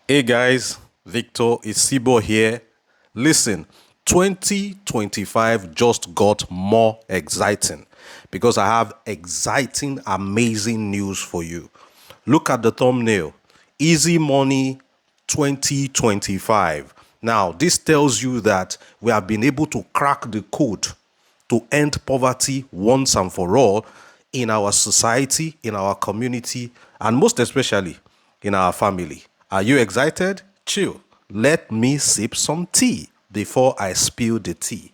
Hey guys, Victor Isibor here. Listen, 2025 just got more exciting because I have exciting, amazing news for you. Look at the thumbnail. Easy Money 2025. Now, this tells you that we have been able to crack the code to end poverty once and for all in our society, in our community, and most especially in our family. Are you excited? Chill. Let me sip some tea before I spill the tea.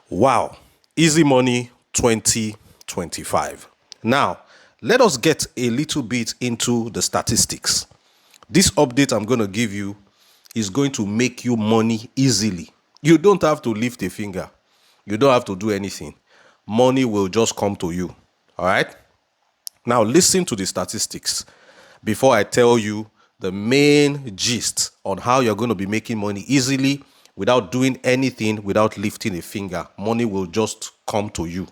Wow. Easy Money 2025. Now, let us get a little bit into the statistics. This update I'm going to give you is going to make you money easily. You don't have to lift a finger. You don't have to do anything. Money will just come to you. All right? Now, listen to the statistics before I tell you the main gist on how you're going to be making money easily without doing anything, without lifting a finger. Money will just come to you.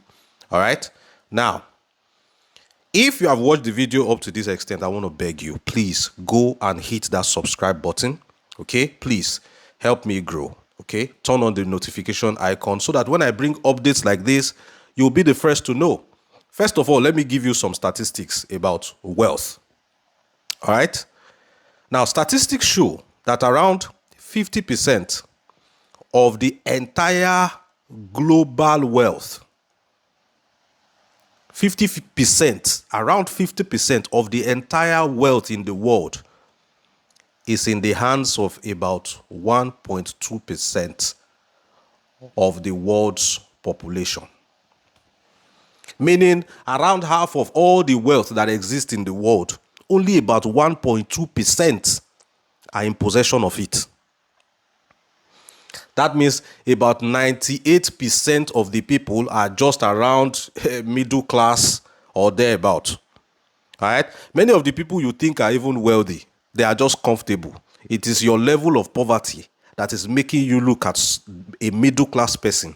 All right? Now, if you have watched the video up to this extent, I want to beg you, please go and hit that subscribe button. Okay? Please help me grow. Okay? Turn on the notification icon so that when I bring updates like this, you'll be the first to know. First of all, let me give you some statistics about wealth. All right? Now, statistics show that around 50% of the entire global wealth, 50%, around 50% of the entire wealth in the world is in the hands of about 1.2% of the world's population. Meaning around half of all the wealth that exists in the world, only about 1.2% are in possession of it. That means about 98% of the people are just around middle class or thereabout. All right? Many of the people you think are even wealthy, they are just comfortable. It is your level of poverty that is making you look at a middle class person,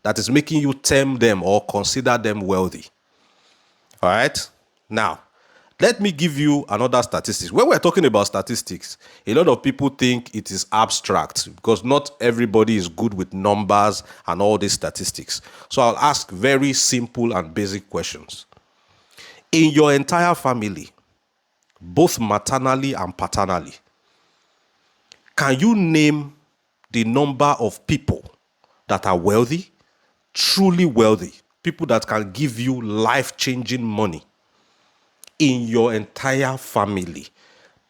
that is making you term them or consider them wealthy. All right? Now, let me give you another statistics. When we're talking about statistics, a lot of people think it is abstract because not everybody is good with numbers and all these statistics. So I'll ask very simple and basic questions. In your entire family, both maternally and paternally, can you name the number of people that are wealthy, truly wealthy, people that can give you life-changing money in your entire family,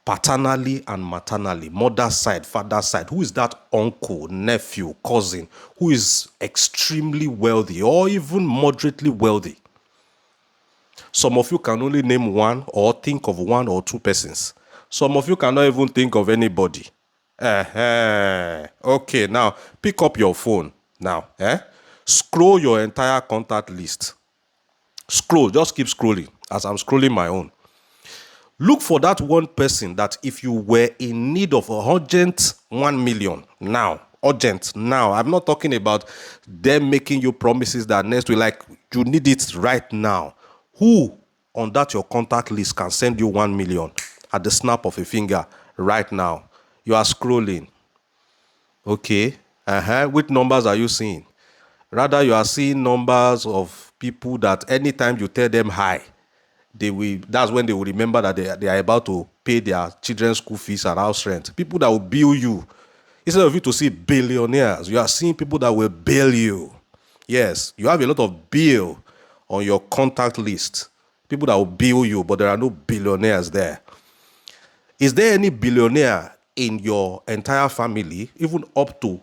paternally and maternally, mother's side, father's side? Who is that uncle, nephew, cousin who is extremely wealthy or even moderately wealthy? Some of you can only name one or think of one or two persons. Some of you cannot even think of anybody. Okay, now pick up your phone now. Scroll your entire contact list. Scroll, just keep scrolling as I'm scrolling my own. Look for that one person that if you were in need of a urgent 1 million now, urgent now, I'm not talking about them making you promises that next week, like you need it right now. Who on that your contact list can send you 1 million at the snap of a finger right now? You are scrolling. Okay. Which numbers are you seeing? Rather, you are seeing numbers of people that anytime you tell them hi, that's when they will remember that they are about to pay their children's school fees and house rent. People that will bill you. Instead of you to see billionaires, you are seeing people that will bill you. Yes, you have a lot of bill on your contact list. People that will bill you, but there are no billionaires there. Is there any billionaire in your entire family, even up to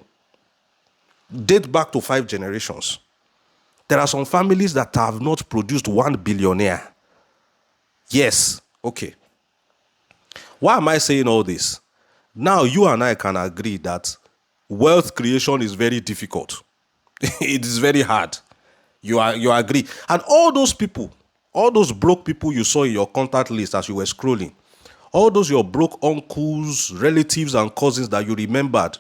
date back to 5 generations? There are some families that have not produced 1 billionaire. Yes. Okay. Why am I saying all this? Now you and I can agree that wealth creation is very difficult. It is very hard. You agree. And all those people, all those broke people you saw in your contact list as you were scrolling, all those your broke uncles, relatives, and cousins that you remembered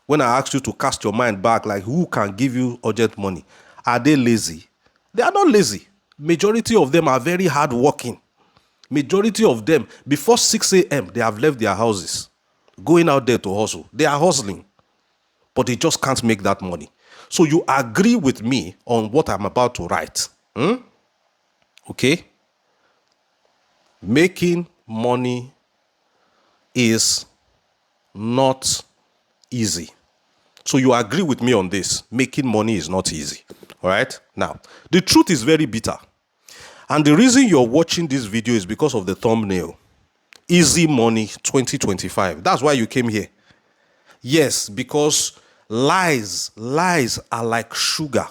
when I asked you to cast your mind back, like who can give you urgent money, are they lazy? They are not lazy. Majority of them are very hardworking. Majority of them, before 6 a.m., they have left their houses, going out there to hustle. They are hustling, but they just can't make that money. So you agree with me on what I'm about to write. Okay? Making money is not easy. So you agree with me on this. Making money is not easy. All right? Now, the truth is very bitter. And the reason you're watching this video is because of the thumbnail. Easy Money 2025. That's why you came here. Yes, because lies are like sugar.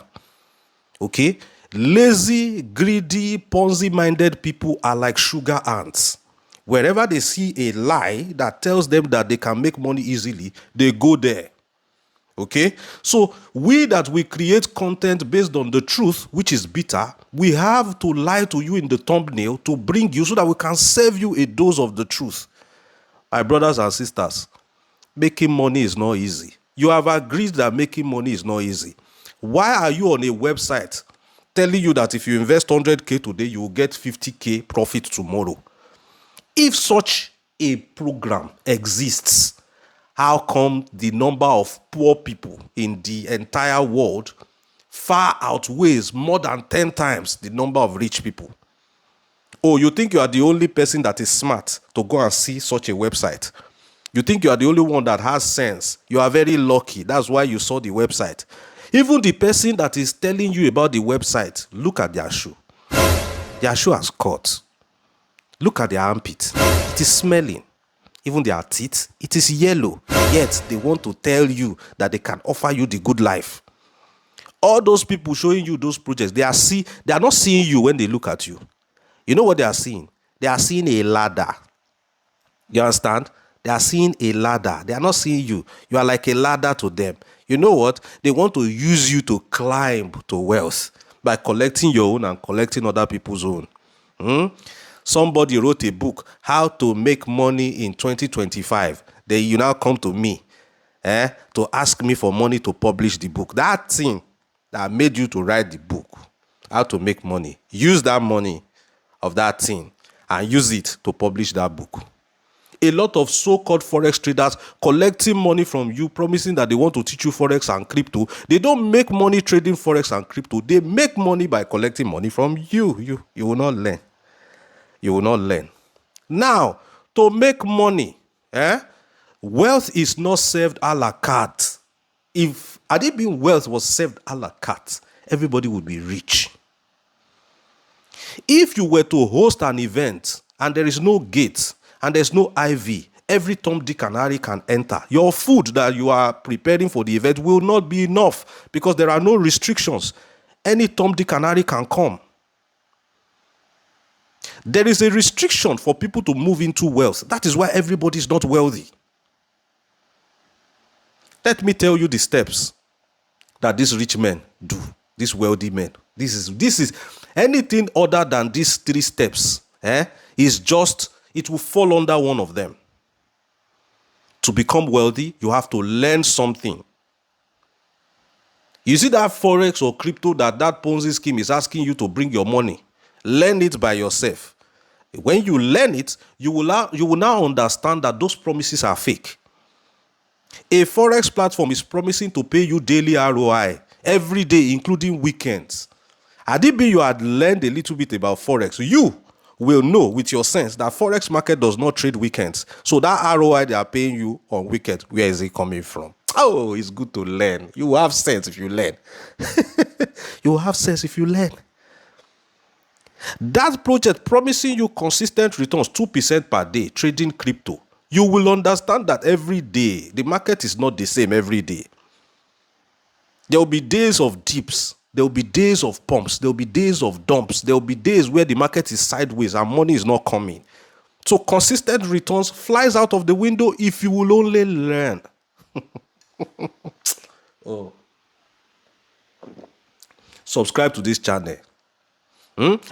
Okay? Lazy, greedy, Ponzi-minded people are like sugar ants. Wherever they see a lie that tells them that they can make money easily, they go there. Okay? So we create content based on the truth, which is bitter, we have to lie to you in the thumbnail to bring you so that we can serve you a dose of the truth. My brothers and sisters, making money is not easy. You have agreed that making money is not easy. Why are you on a website telling you that if you invest 100K today, you will get 50K profit tomorrow? If such a program exists, how come the number of poor people in the entire world far outweighs more than 10 times the number of rich people? Oh, you think you are the only person that is smart to go and see such a website? You think you are the only one that has sense? You are very lucky. That's why you saw the website. Even the person that is telling you about the website, look at their shoe. Their shoe has cut. Look at their armpit. It is smelling. Even their teeth, it is yellow. Yet they want to tell you that they can offer you the good life. All those people showing you those projects, they are not seeing you when they look at you. You know what they are seeing? They are seeing a ladder. You understand? They are seeing a ladder. They are not seeing you. You are like a ladder to them. You know what? They want to use you to climb to wealth by collecting your own and collecting other people's own. Somebody wrote a book, How to Make Money in 2025. Then you now come to me to ask me for money to publish the book. That thing that made you to write the book, How to Make Money, use that money of that thing and use it to publish that book. A lot of so-called Forex traders collecting money from you, promising that they want to teach you Forex and crypto. They don't make money trading Forex and crypto. They make money by collecting money from you. You will not learn. You will not learn. Now, to make money, wealth is not served a la carte. If Adibin wealth was served a la carte, everybody would be rich. If you were to host an event and there is no gate and there's no IV, every Tom, Dick, and Harry can enter. Your food that you are preparing for the event will not be enough because there are no restrictions. Any Tom, Dick, and Harry can come. There is a restriction for people to move into wealth. That is why everybody is not wealthy. Let me tell you the steps that these rich men do, these wealthy men. This is anything other than these 3 steps, is just, it will fall under one of them. To become wealthy, you have to learn something. You see that Forex or crypto that Ponzi scheme is asking you to bring your money. Learn it by yourself. When you learn it, you will now understand that those promises are fake. A Forex platform is promising to pay you daily ROI every day, including weekends. Had it been you had learned a little bit about Forex, you will know with your sense that Forex market does not trade weekends. So that ROI they are paying you on weekends, where is it coming from? Oh, it's good to learn. You will have sense if you learn. You will have sense if you learn. That project promising you consistent returns, 2% per day, trading crypto. You will understand that every day, the market is not the same every day. There will be days of dips. There will be days of pumps. There will be days of dumps. There will be days where the market is sideways and money is not coming. So consistent returns flies out of the window if you will only learn. Oh. Subscribe to this channel.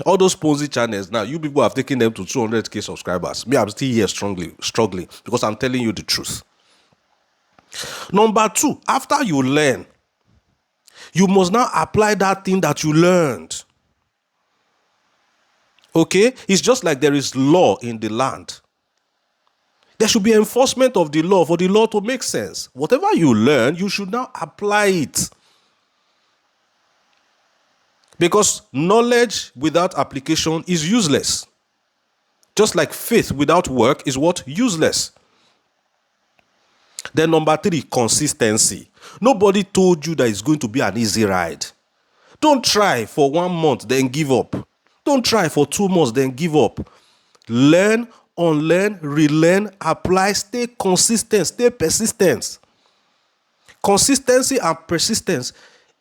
All those Ponzi channels now, you people have taken them to 200K subscribers. Me, I'm still here struggling because I'm telling you the truth. Number 2, after you learn, you must now apply that thing that you learned. Okay? It's just like there is law in the land. There should be enforcement of the law for the law to make sense. Whatever you learn, you should now apply it. Because knowledge without application is useless. Just like faith without work is what? Useless. Then number 3, consistency. Nobody told you that it's going to be an easy ride. Don't try for 1 month, then give up. Don't try for 2 months, then give up. Learn, unlearn, relearn, apply, stay consistent, stay persistent. Consistency and persistence,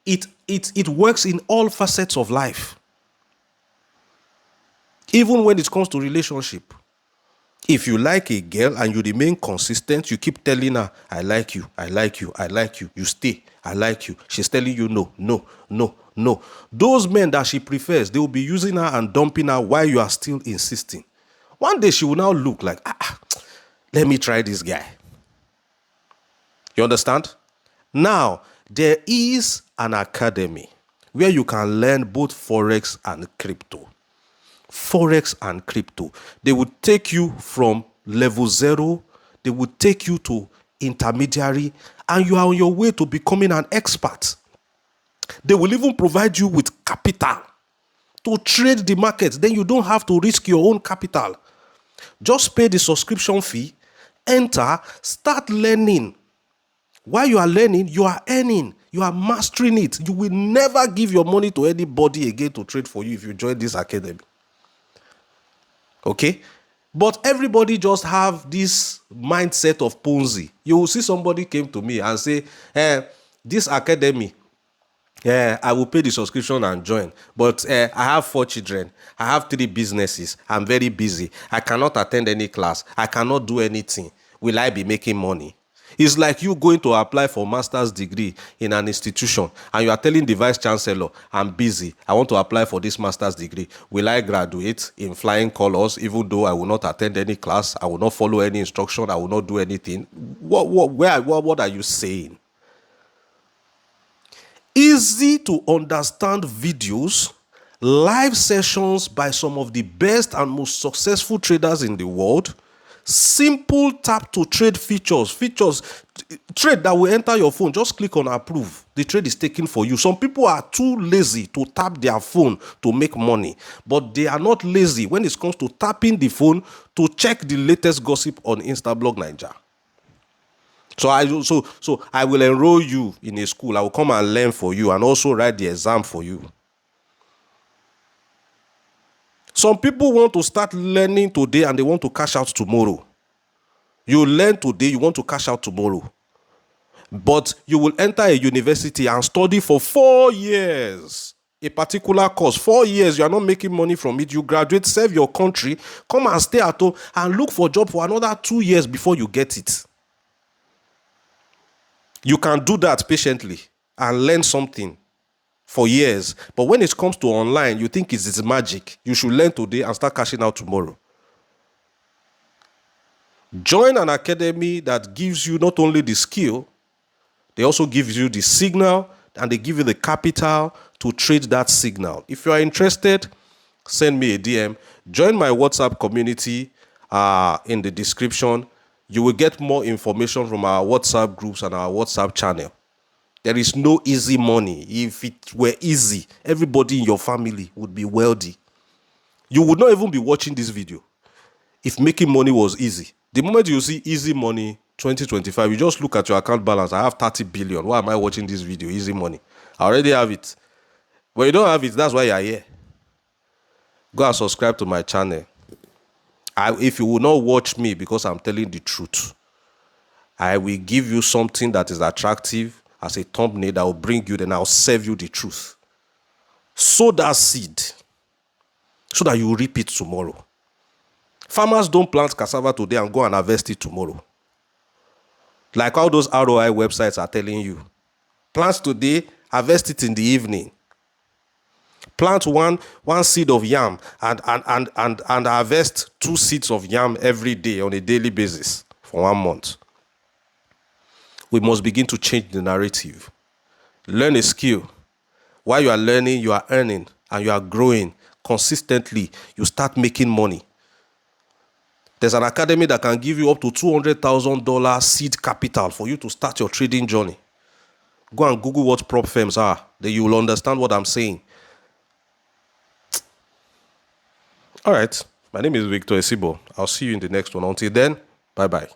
it works in all facets of life. Even when it comes to relationship. If you like a girl and you remain consistent, you keep telling her, I like you, I like you, I like you. You stay, I like you. She's telling you no, no, no, no. Those men that she prefers, they will be using her and dumping her while you are still insisting. One day she will now look like, let me try this guy. You understand? Now, there is an academy where you can learn both Forex and crypto. Forex and crypto. They would take you from level 0, they would take you to intermediary, and you are on your way to becoming an expert. They will even provide you with capital to trade the market. Then you don't have to risk your own capital. Just pay the subscription fee, enter, start learning. While you are learning, you are earning. You are mastering it. You will never give your money to anybody again to trade for you if you join this academy. Okay? But everybody just have this mindset of Ponzi. You will see somebody came to me and say, this academy, I will pay the subscription and join. But I have 4 children. I have 3 businesses. I'm very busy. I cannot attend any class. I cannot do anything. Will I be making money? It's like you going to apply for a master's degree in an institution and you are telling the vice chancellor, I'm busy. I want to apply for this master's degree. Will I graduate in flying colors even though I will not attend any class? I will not follow any instruction. I will not do anything. What are you saying? Easy to understand videos, live sessions by some of the best and most successful traders in the world, simple tap to trade features, trade that will enter your phone. Just click on approve. The trade is taken for you. Some people are too lazy to tap their phone to make money, but they are not lazy when it comes to tapping the phone to check the latest gossip on Instablog Nigeria. So I will enroll you in a school. I will come and learn for you and also write the exam for you. Some people want to start learning today and they want to cash out tomorrow. You learn today, you want to cash out tomorrow. But you will enter a university and study for 4 years. A particular course, 4 years, you are not making money from it. You graduate, serve your country, come and stay at home and look for a job for another 2 years before you get it. You can do that patiently and learn something for years. But when it comes to online, you think it's magic. You should learn today and start cashing out tomorrow. Join an academy that gives you not only the skill, they also give you the signal and they give you the capital to trade that signal. If you are interested, send me a DM. Join my WhatsApp community in the description. You will get more information from our WhatsApp groups and our WhatsApp channel. There is no easy money. If it were easy, everybody in your family would be wealthy. You would not even be watching this video if making money was easy. The moment you see easy money 2025, you just look at your account balance. I have 30 billion. Why am I watching this video? Easy money. I already have it. But you don't have it, that's why you are here. Go and subscribe to my channel. If you will not watch me because I'm telling the truth, I will give you something that is attractive as a thumbnail that will bring you, then I'll serve you the truth. Sow that seed so that you reap it tomorrow. Farmers don't plant cassava today and go and harvest it tomorrow. Like all those ROI websites are telling you. Plant today, harvest it in the evening. Plant one seed of yam and harvest 2 seeds of yam every day on a daily basis for 1 month. We must begin to change the narrative. Learn a skill. While you are learning, you are earning and you are growing. consistently, you start making money. There's an academy that can give you up to $200,000 seed capital for you to start your trading journey. Go and Google what prop firms are. Then you will understand what I'm saying. All right. My name is Victor Isibor. I'll see you in the next one. Until then, bye-bye.